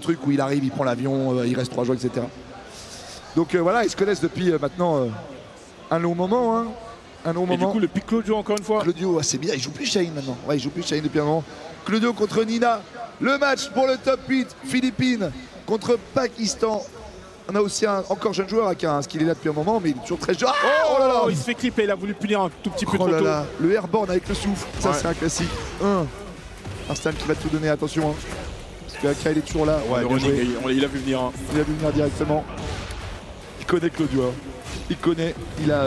truc où il arrive, il prend l'avion, il reste 3 jours, etc. Donc voilà, ils se connaissent depuis maintenant un long moment. Hein. Un long moment. Du coup, le pic Claudio encore une fois. Claudio, c'est bien, il joue plus Shane maintenant. Ouais, il joue plus Shane depuis un moment. Claudio contre Nina. Le match pour le top 8. Philippines contre Pakistan. On a aussi un encore jeune joueur qui qu'il est là depuis un moment, mais il est toujours très jeune. Ah, oh là là, il se fait clipper, il a voulu punir un tout petit peu trop tôt. Le airborne avec le souffle, ça c'est un classique. Arslan qui va tout donner, attention. Hein. Parce que Aka il est toujours là. Ouais, il a vu venir. Hein. Il a vu venir directement. Il connaît Claudio. Hein. Il connaît. Il a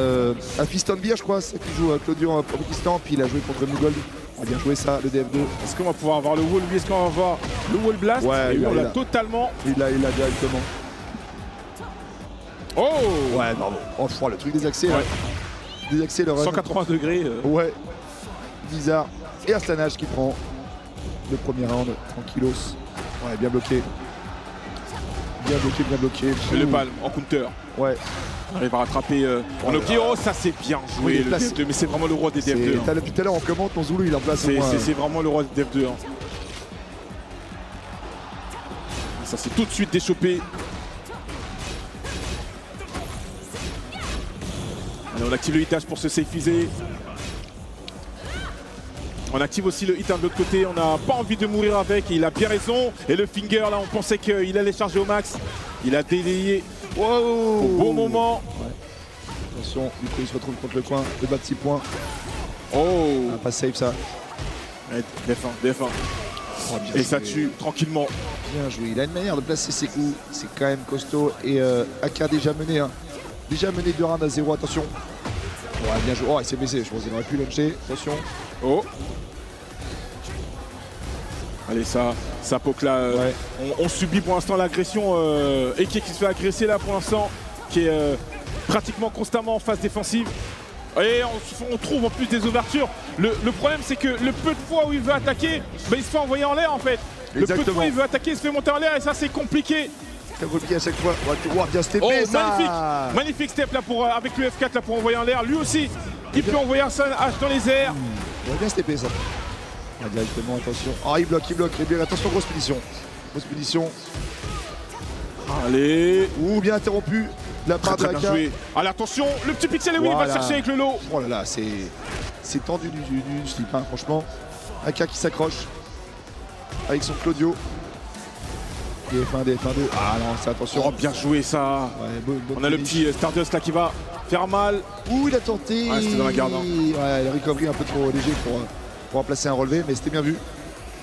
un Fiston Beer, je crois, c'est qui joue Claudio en Pakistan, puis il a joué contre Mugold. On a bien joué ça, le DF2. Est-ce qu'on va pouvoir avoir le wall? Lui, est-ce qu'on va avoir le wall blast? Ouais, on l'a totalement. Il l'a directement. Oh ouais, bravo. Oh, je crois le truc des accès. Ouais. Des accès, le run. 180 degrés. Ouais. Bizarre. Et Arstanage qui prend le premier round, tranquillos. Ouais, bien bloqué. Bien bloqué, bien bloqué. Et le palme en counter. Ouais. On arrive à rattraper en pied. Oh, ça c'est bien joué, le DF2, mais c'est vraiment le roi des DF2. Hein. Depuis tout à l'heure, on commente, ton Zulu, il en place. C'est vraiment le roi des DF2. Hein. Ça c'est tout de suite déchopé. Allez, on active le hitage pour se safeiser. On active aussi le hit de l'autre côté. On n'a pas envie de mourir avec. Et il a bien raison. Et le finger, là, on pensait qu'il allait charger au max. Il a délayé. Wow, au bon moment. Ouais. Attention, du coup, il se retrouve contre le coin. Le bas de 6 points. Oh. Ah, pas safe, ça. Ouais, défend, défend. Oh, et ça tue tranquillement. Bien joué. Il a une manière de placer ses coups. C'est quand même costaud. Et Aka déjà mené. Hein. Déjà mené 2 rounds à 0, attention. Ouais, bien joué. Oh, il s'est baissé, je pense qu'il aurait pu luncher. Attention. Oh. Allez, ça poke là. Ouais. On subit pour l'instant l'agression. Et qui se fait agresser là pour l'instant. Qui est pratiquement constamment en phase défensive. Et on trouve en plus des ouvertures. Le problème, c'est que le peu de fois où il veut attaquer, ben, il se fait envoyer en l'air en fait. Exactement. Le peu de fois où il veut attaquer, il se fait monter en l'air et ça, c'est compliqué. C'est compliqué à chaque fois. On va bien stepper, oh, ça. Magnifique, magnifique step là avec le F4 là pour envoyer en l'air. Lui aussi, il peut envoyer un H dans les airs. On va bien stepper ça. Ah, directement, attention. Oh, il bloque. Attention, grosse punition. Grosse punition. Allez. Ou bien interrompu. La part de Aka. Allez, attention, le petit pixel, oui, il va le chercher avec le lot. Oh là là, c'est tendu du slip, hein, franchement. Aka qui s'accroche avec son Claudio. DF1, DF1, 2. Ah non, c'est attention. Oh, bien joué ça. Ouais, on a le petit Stardust là qui va faire mal. Ouh, il a tenté. Ouais, c'était dans la garde. Hein. Ouais, le recovery un peu trop léger pour remplacer un relevé, mais c'était bien vu.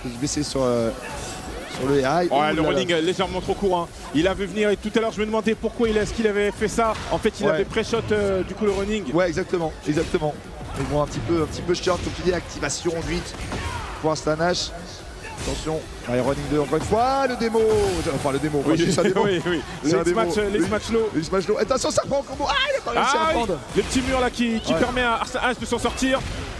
Il peut se baisser sur le high. Ouais, le rolling légèrement trop court. Hein. Il avait venir et tout à l'heure je me demandais pourquoi est-ce qu'il avait fait ça. En fait, il avait pré-shot du coup le running. Ouais, exactement. Mais bon, un petit peu short, comme tu dis, activation 8 pour Arstanage. Attention, allez, running 2 encore une fois, le démo. Enfin, le démo, oui, c'est un démo. Oui. Les smash low. Les smash low. Attention, ça prend en combo. Ah, il a pas réussi à prendre. Le petit mur là qui permet à Arstanage de s'en sortir.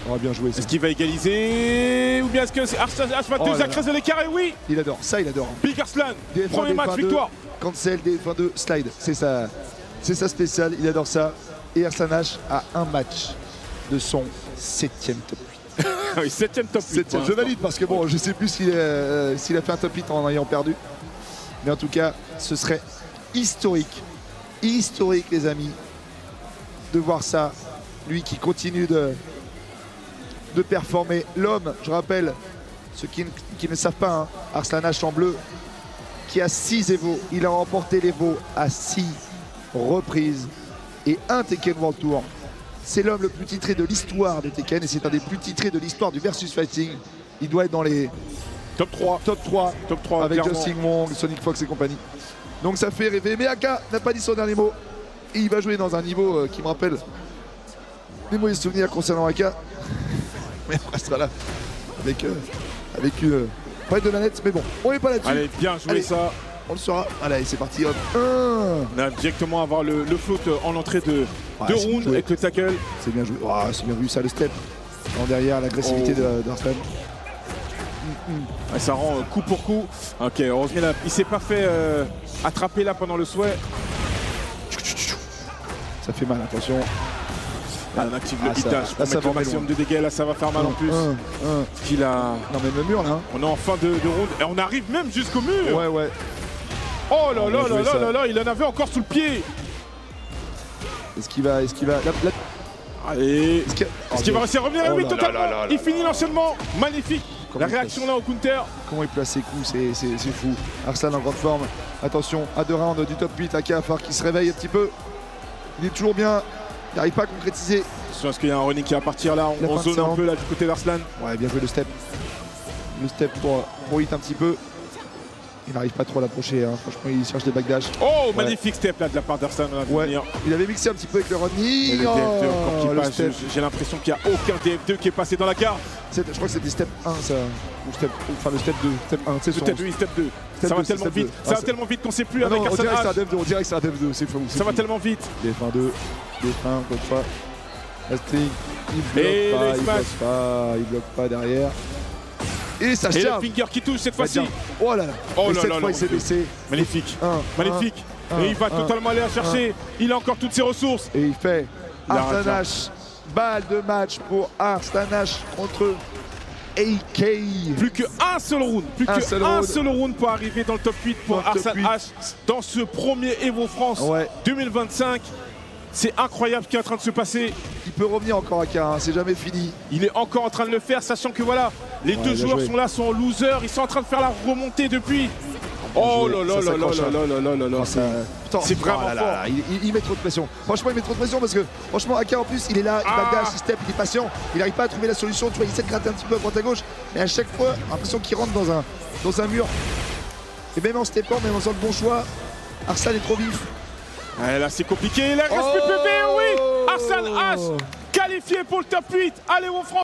Oh, bien joué. Est-ce qu'il va égaliser ou bien est-ce que Arstanage va déjà creuser l'écart? Et oui. Il adore, ça il adore. Big Arslan, premier match, victoire. Cancel, DF22, slide. C'est sa spéciale, il adore ça. Et Arstanage a un match de son 7e top 8. Oui, 7e top 8. Je valide parce que bon, je sais plus s'il a fait un top 8 en ayant perdu. Mais en tout cas, ce serait historique. Historique, les amis, de voir ça. Lui qui continue de performer. L'homme, je rappelle, ceux qui ne savent pas, hein, Arstanage en bleu, qui a 6 Evo. Il a remporté l'Evo à 6 reprises et un Tekken World Tour. C'est l'homme le plus titré de l'histoire de Tekken et c'est un des plus titrés de l'histoire du versus fighting. Il doit être dans les top 3. Top 3 avec clairement. Justin Wong, Sonic Fox et compagnie. Donc ça fait rêver. Mais Aka n'a pas dit son dernier mot. Et il va jouer dans un niveau qui me rappelle des mauvais souvenirs concernant Aka. Mais on restera là avec une pas de manette. Mais bon, on n'est pas là-dessus. Allez, bien joué ça. On le saura. Allez, c'est parti. Hop. On a directement avoir le float en entrée de round avec le tackle. C'est bien joué. Oh, c'est bien vu ça, le step. En derrière, l'agressivité d'Arslan. Ouais, ça rend coup pour coup. Ok, heureusement, il ne s'est pas fait attraper là pendant le souhait. Ça fait mal, attention. Là, on active le hitage pour mettre le maximum de dégâts. Là, ça va faire mal en plus. Qu'il a... Non, mais le mur, là. On est en fin de round. Et on arrive même jusqu'au mur. Ouais. Oh là là là là là là, il en avait encore sous le pied. Est-ce qu'il va... Allez, est-ce qu'il va réussir à revenir à lui totalement? Il finit l'enchaînement, magnifique. La réaction là au counter. Comment il place ses coups, c'est fou. Arslan en grande forme. Attention, à 2 rounds du top 8, Aka qui se réveille un petit peu. Il est toujours bien, il n'arrive pas à concrétiser. Parce qu'il y a un running qui va partir là, on zone un peu là du côté d'Arslan. Ouais, bien joué le step. Le step pour hit un petit peu. Il n'arrive pas trop à l'approcher, hein. Franchement il cherche des backdash. Oh, ouais. Magnifique step là de la part d'Arslan. Ouais. Il avait mixé un petit peu avec le running. Le DF2 encore qui passe. J'ai l'impression qu'il n'y a aucun DF2 qui est passé dans la carte. Je crois que c'était step 1 ça. Ou step, enfin le step 2. Step 1, c'est step 2, step 2. Ça va tellement vite. Ça va tellement vite qu'on ne sait plus avec Arslan. On dirait que c'est un DF2, c'est fou. Ça va tellement vite. DF1 2, DF1 encore une fois. La string, il bloque pas derrière. Et ça charge. Et le finger qui touche cette fois-ci. Oh là là. Oh là cette là, fois il s'est baissé. Magnifique. Magnifique. Et il va totalement aller la chercher. Il a encore toutes ses ressources. Et il fait Arslan H. Balle de match pour Arslan H contre AK. Plus qu'un seul round. Plus qu'un seul round pour arriver dans le top 8 pour Arslan H dans ce premier Evo France 2025. C'est incroyable ce qui est en train de se passer. Il peut revenir encore à K, hein, c'est jamais fini. Il est encore en train de le faire, sachant que voilà, les deux joueurs sont là, sont en loser, ils sont en train de faire la remontée depuis. Oh là là là là là là là. C'est vraiment fort. Il met trop de pression. Franchement, il met trop de pression parce que franchement, AK en plus, il est là, il backdash, il step, il est patient. Il n'arrive pas à trouver la solution. Tu vois, il essaie de gratter un petit peu à droite à gauche, mais à chaque fois, l'impression qu'il rentre dans un mur. Et même en steppant, même en faisant le bon choix, Arslan est trop vif. Ah, là c'est compliqué, il reste plus PV, oui. Arslan H qualifié pour le top 8. Allez mon France.